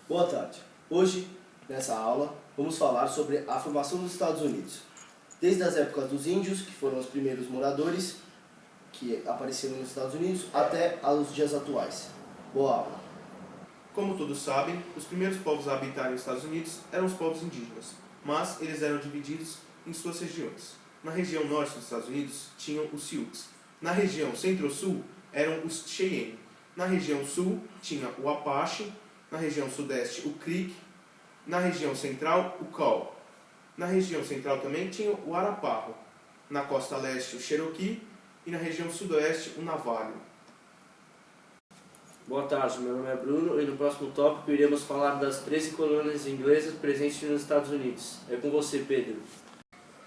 Boa tarde. Hoje, nessa aula, vamos falar sobre a formação dos Estados Unidos. Desde as épocas dos índios, que foram os primeiros moradores que apareceram nos Estados Unidos, até aos dias atuais. Boa aula. Como todos sabem, os primeiros povos a habitar os Estados Unidos eram os povos indígenas, mas eles eram divididos em suas regiões. Na região norte dos Estados Unidos tinham os Sioux. Na região centro-sul eram os Cheyenne. Na região sul tinha o Apache. Na região sudeste o Creek. Na região central o Kaw. Na região central também tinha o Arapaho. Na costa leste o Cherokee e na região sudoeste o Navajo. Boa tarde, meu nome é Bruno e no próximo tópico iremos falar das 13 colônias inglesas presentes nos Estados Unidos. É com você, Pedro.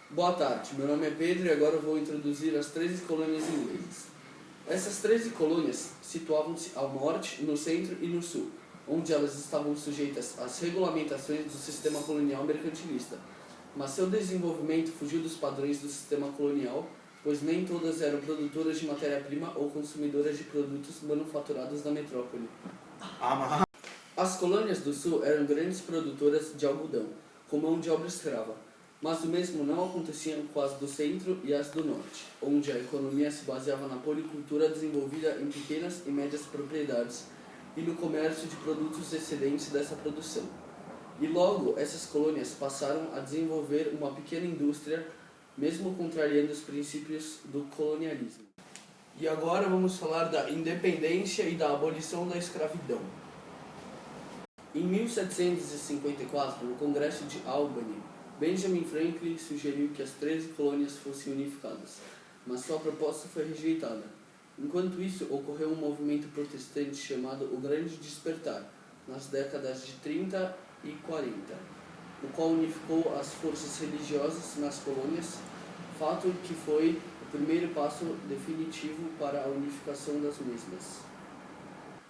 Boa tarde, meu nome é Pedro e agora eu vou introduzir as 13 colônias inglesas. Essas 13 colônias situavam-se ao norte, no centro e no sul, onde elas estavam sujeitas às regulamentações do sistema colonial mercantilista. Mas seu desenvolvimento fugiu dos padrões do sistema colonial, pois nem todas eram produtoras de matéria-prima ou consumidoras de produtos manufaturados na metrópole. As colônias do sul eram grandes produtoras de algodão, com mão de obra escrava, mas o mesmo não acontecia com as do centro e as do norte, onde a economia se baseava na policultura desenvolvida em pequenas e médias propriedades e no comércio de produtos excedentes dessa produção. E logo, essas colônias passaram a desenvolver uma pequena indústria, mesmo contrariando os princípios do colonialismo. E agora vamos falar da independência e da abolição da escravidão. Em 1754, no Congresso de Albany, Benjamin Franklin sugeriu que as 13 colônias fossem unificadas, mas sua proposta foi rejeitada. Enquanto isso, ocorreu um movimento protestante chamado o Grande Despertar, nas décadas de 30 e 40, o qual unificou as forças religiosas nas colônias, fato que foi o primeiro passo definitivo para a unificação das mesmas.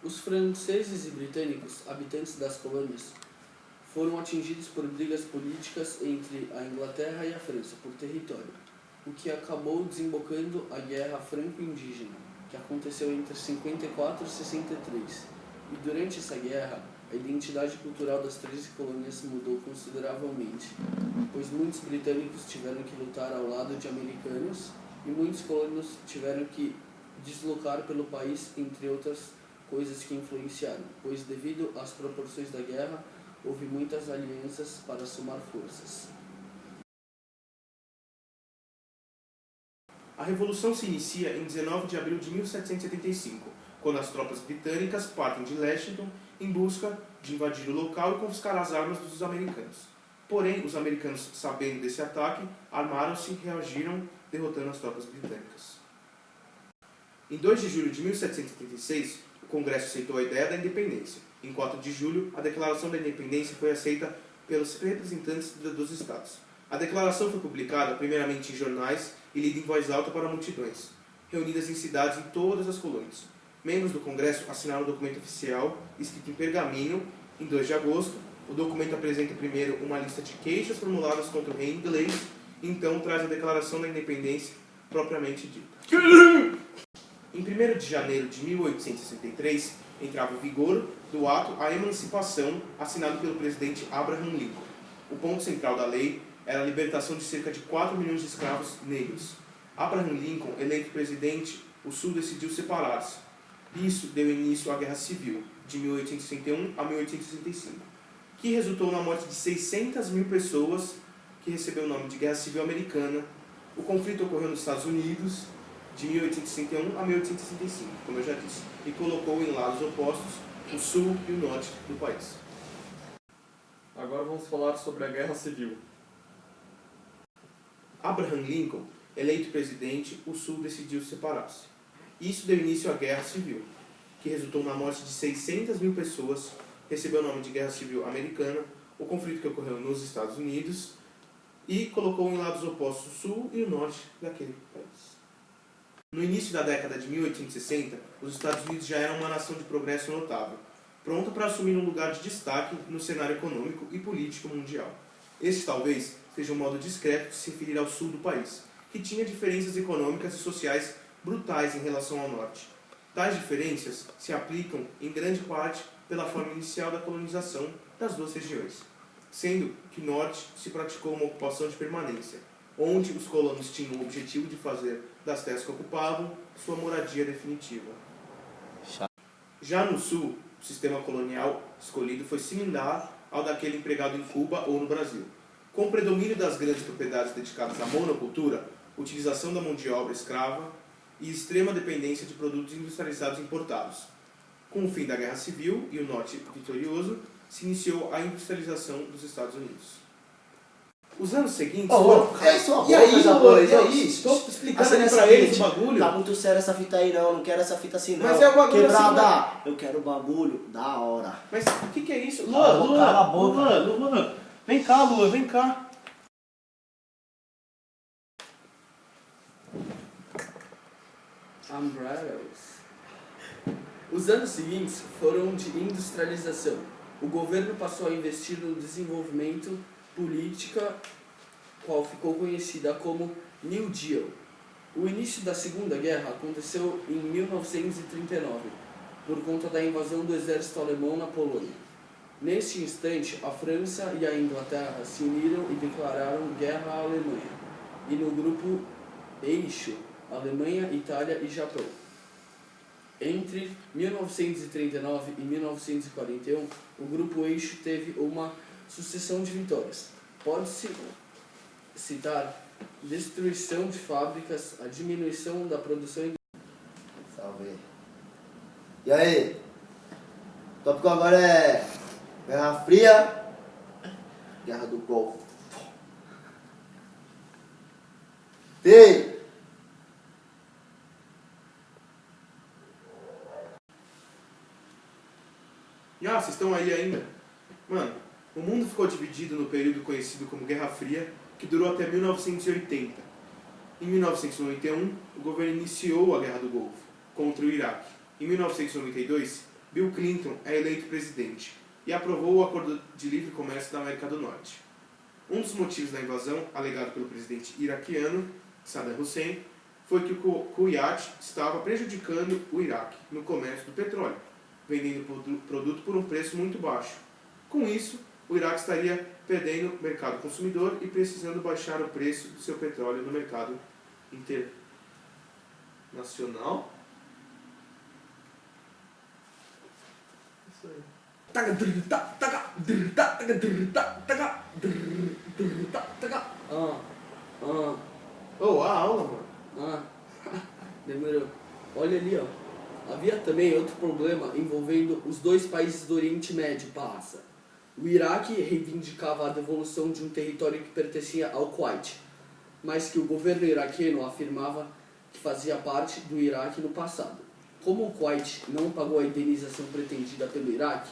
Os franceses e britânicos, habitantes das colônias, foram atingidos por brigas políticas entre a Inglaterra e a França por território, o que acabou desembocando a Guerra Franco-Indígena, que aconteceu entre 54 e 63. E durante essa guerra, a identidade cultural das 13 colônias mudou consideravelmente, pois muitos britânicos tiveram que lutar ao lado de americanos e muitos colonos tiveram que deslocar pelo país, entre outras coisas que influenciaram, pois devido às proporções da guerra, houve muitas alianças para somar forças. A Revolução se inicia em 19 de abril de 1775, quando as tropas britânicas partem de Lexington em busca de invadir o local e confiscar as armas dos americanos. Porém, os americanos, sabendo desse ataque, armaram-se e reagiram, derrotando as tropas britânicas. Em 2 de julho de 1776, o Congresso aceitou a ideia da independência. Em 4 de julho, a Declaração da Independência foi aceita pelos representantes dos estados. A declaração foi publicada primeiramente em jornais e lida em voz alta para multidões, reunidas em cidades em todas as colônias. Membros do Congresso assinaram o documento oficial, escrito em pergaminho, em 2 de agosto. O documento apresenta primeiro uma lista de queixas formuladas contra o rei inglês, e então traz a Declaração da Independência propriamente dita. Em 1º de janeiro de 1863, entrava em vigor do ato a emancipação, assinado pelo presidente Abraham Lincoln. O ponto central da lei era a libertação de cerca de 4 milhões de escravos negros. Abraham Lincoln, eleito presidente, o Sul decidiu separar-se. Isso deu início à Guerra Civil, de 1861 a 1865, que resultou na morte de 600 mil pessoas, que recebeu o nome de Guerra Civil Americana. O conflito ocorreu nos Estados Unidos, de 1861 a 1865, como eu já disse, e colocou em lados opostos o sul e o norte do país. Agora vamos falar sobre a Guerra Civil. Abraham Lincoln, eleito presidente, o sul decidiu separar-se. Isso deu início à Guerra Civil, que resultou na morte de 600 mil pessoas, recebeu o nome de Guerra Civil Americana, o conflito que ocorreu nos Estados Unidos, e colocou em lados opostos o sul e o norte daquele país. No início da década de 1860, os Estados Unidos já eram uma nação de progresso notável, pronta para assumir um lugar de destaque no cenário econômico e político mundial. Este talvez seja um modo discreto de se referir ao sul do país, que tinha diferenças econômicas e sociais brutais em relação ao norte. Tais diferenças se aplicam, em grande parte, pela forma inicial da colonização das duas regiões, sendo que o norte se praticou uma ocupação de permanência, onde os colonos tinham o objetivo de fazer das terras que ocupavam sua moradia definitiva. Já no sul, o sistema colonial escolhido foi similar ao daquele empregado em Cuba ou no Brasil, com o predomínio das grandes propriedades dedicadas à monocultura, utilização da mão de obra escrava e extrema dependência de produtos industrializados importados. Com o fim da Guerra Civil e o norte vitorioso, se iniciou a industrialização dos Estados Unidos. Os anos seguintes foram... E aí, japonês? E aí? Estou explicando Assim, ali pra eles o bagulho. Tá muito sério essa fita aí, não quero essa fita assim, não. Mas é o bagulho Quebrada, assim, eu quero o bagulho da hora. Mas o que é isso? Cala a boca. Luan, vem cá, Luan, vem cá. Umbrellas. Os anos seguintes foram de industrialização. O governo passou a investir no desenvolvimento política, qual ficou conhecida como New Deal. O início da Segunda Guerra aconteceu em 1939, por conta da invasão do exército alemão na Polônia. Neste instante, a França e a Inglaterra se uniram e declararam guerra à Alemanha, e no grupo Eixo, Alemanha, Itália e Japão. Entre 1939 e 1941, o grupo Eixo teve uma sucessão de vitórias. Pode-se citar destruição de fábricas, a diminuição da produção. Salve. E aí? O tópico agora é Guerra Fria, Guerra do Golfo. Tem! E vocês estão aí ainda? Mano, o mundo ficou dividido no período conhecido como Guerra Fria, que durou até 1980. Em 1991, o governo iniciou a Guerra do Golfo contra o Iraque. Em 1992, Bill Clinton é eleito presidente e aprovou o Acordo de Livre Comércio da América do Norte. Um dos motivos da invasão, alegado pelo presidente iraquiano, Saddam Hussein, foi que o Kuwait estava prejudicando o Iraque no comércio do petróleo, vendendo o produto por um preço muito baixo. Com isso, o Iraque estaria perdendo o mercado consumidor e precisando baixar o preço do seu petróleo no mercado internacional. Isso aí. Oh, a aula, mano. Demorou. Olha ali, ó. Havia também outro problema envolvendo os dois países do Oriente Médio, passa. O Iraque reivindicava a devolução de um território que pertencia ao Kuwait, mas que o governo iraquiano afirmava que fazia parte do Iraque no passado. Como o Kuwait não pagou a indenização pretendida pelo Iraque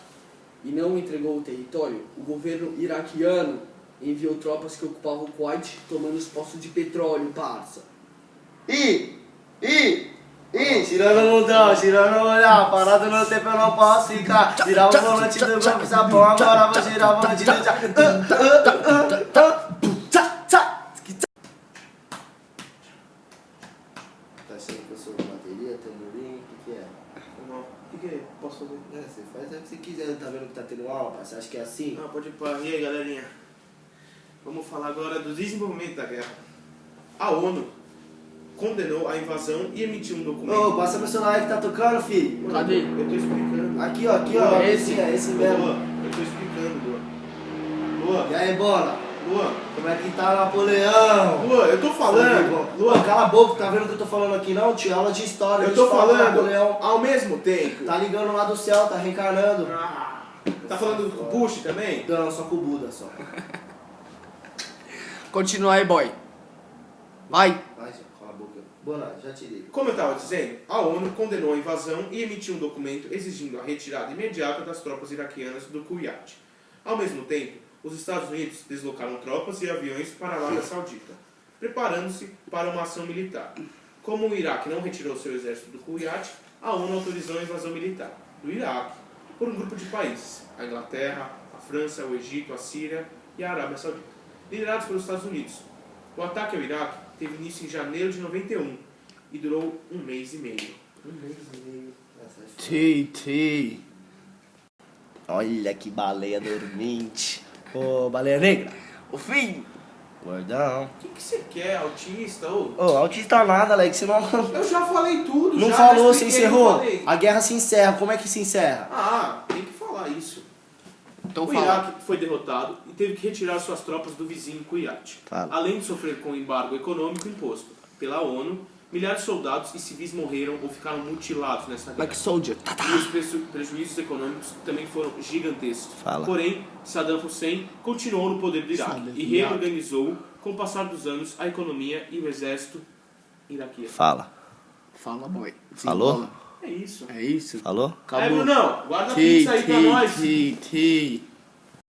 e não entregou o território, o governo iraquiano enviou tropas que ocupavam o Kuwait tomando os poços de petróleo, parça. Tirando o mundão, tirando o olhar, parado no tempo eu não posso ficar. Tirar o volante do grupo Sapão, agora vou girar o volante do Tá achando que eu sou bateria, tamborim, o que é? Não. O que é? Posso fazer? Você faz o que você quiser, tá vendo que tá tendo aula, você acha que é assim? Não, pode ir para. E aí, galerinha? Vamos falar agora do desenvolvimento da guerra. A ONU condenou a invasão e emitiu um documento. Ô, passa meu celular aí que tá tocando, filho. Cadê? Eu tô explicando. Aqui, ó, É esse mesmo. Luan, eu tô explicando, Luan. E aí, bola? Luan, Como é que tá Napoleão? Luan, eu tô falando. Luan, cala a boca, tá vendo o que eu tô falando aqui não? Tinha aula de história. Eu a tô gente fala do falando Napoleão. ao mesmo tempo. Tá ligando lá do céu, tá reencarnando. Tá falando com o Bush também? Não, só com o Buda, só. Continua aí, boy. Vai. Vai, já, cala a boca. Boa, já tirei. Como eu estava dizendo, a ONU condenou a invasão e emitiu um documento exigindo a retirada imediata das tropas iraquianas do Kuwait. Ao mesmo tempo, os Estados Unidos deslocaram tropas e aviões para a Arábia Saudita, preparando-se para uma ação militar. Como o Iraque não retirou seu exército do Kuwait, a ONU autorizou a invasão militar do Iraque por um grupo de países, a Inglaterra, a França, o Egito, a Síria e a Arábia Saudita, liderados pelos Estados Unidos. O ataque ao Iraque teve início em janeiro de 91 e durou 1 mês e meio. 1 mês e meio. TT. Olha que baleia dormente. Ô, baleia negra. Ô, filho. Gordão. O que você quer, autista? Ô? Ô, autista nada, Alex. Você não, Eu já falei tudo, não já falou, você expliquei, encerrou. não falei. A guerra se encerra. Como é que se encerra? Ah, tem que falar isso. Então O fala. Iraque foi derrotado e teve que retirar suas tropas do vizinho Kuwait. Fala. Além de sofrer com o embargo econômico imposto pela ONU, milhares de soldados e civis morreram ou ficaram mutilados nessa guerra. Like soldier. E os prejuízos econômicos também foram gigantescos. Fala. Porém, Saddam Hussein continuou no poder do Iraque Saddam e reorganizou, com o passar dos anos, a economia e o exército iraquiano. Fala. Fala, boy. Falou? Desenrola. É isso. É isso? Falou? Aí, Brunão, guarda a Ti, pizza aí pra nós. ti.